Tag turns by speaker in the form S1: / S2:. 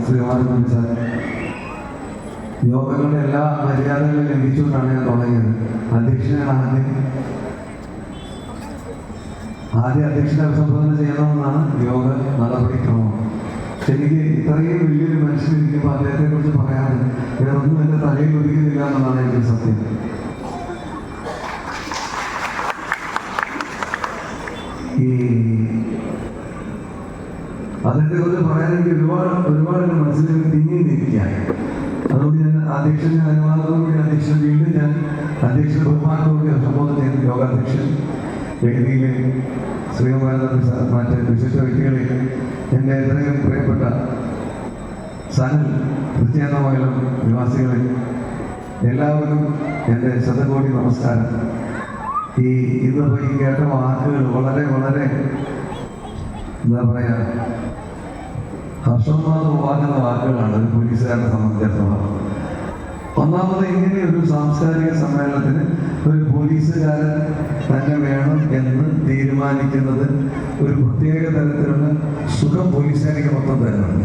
S1: ശ്രീമാൻ sir, യോഗങ്ങളുടെ എല്ലാ മര്യാദകളും ലഭിച്ചുകൊണ്ടാണ് ഞാൻ തുടങ്ങിയത്. ആദ്യം അധ്യക്ഷനെ അഭിസംബോധന ചെയ്യണമെന്നാണ് യോഗ നടപടിക്രമം. എനിക്ക് ഇത്രയും വലിയൊരു മനുഷ്യനിരിക്കുമ്പോൾ അദ്ദേഹത്തെ കുറിച്ച് പറയാതെ വേറൊന്നും എൻ്റെ തലയിൽ ഒതുക്കുന്നില്ല എന്നതാണ് എൻ്റെ സത്യം. ഈ അദ്ദേഹത്തെ കുറിച്ച് പറയാൻ എനിക്ക് ഒരുപാട് എൻ്റെ മനസ്സിൽ തിങ്ങിയിരിക്കുകയാണ്. അതുകൊണ്ട് ഞാൻ അധ്യക്ഷന് അനുവാദത്തോടുകൂടി അധ്യക്ഷൻ വീണ്ടും ഞാൻ അധ്യക്ഷന് ബഹുമാനത്തോടുകൂടി അഭിസംബോധന ചെയ്തു. യോഗാധ്യക്ഷൻ, വേദിയിലെ മറ്റ് വിശിഷ്ട വ്യക്തികളെ, എൻ്റെ എത്രയും പ്രിയപ്പെട്ട സനൽ ക്രിസ്ത്യാനോയിലും നിവാസികളെ, എല്ലാവരും എൻ്റെ ശതകോടി നമസ്കാരം. ഇന്നിപ്പോൾ ഈ കേട്ട വാക്കുകൾ വളരെ എന്താ പറയുക, ഹർഷോന്മാദം ഉളവാക്കുന്ന വാക്കുകളാണ് ഒരു പോലീസുകാരനെ സംബന്ധിച്ചിടത്തോളം. ഒന്നാമത് ഇങ്ങനെ ഒരു സാംസ്കാരിക സമ്മേളനത്തിന് ഒരു പോലീസുകാരൻ തന്നെ വേണം എന്ന് തീരുമാനിക്കുന്നത് ഒരു പ്രത്യേക തരത്തിലുള്ള സുഖം പോലീസുകാർക്ക് മൊത്തം തരുന്നുണ്ട്.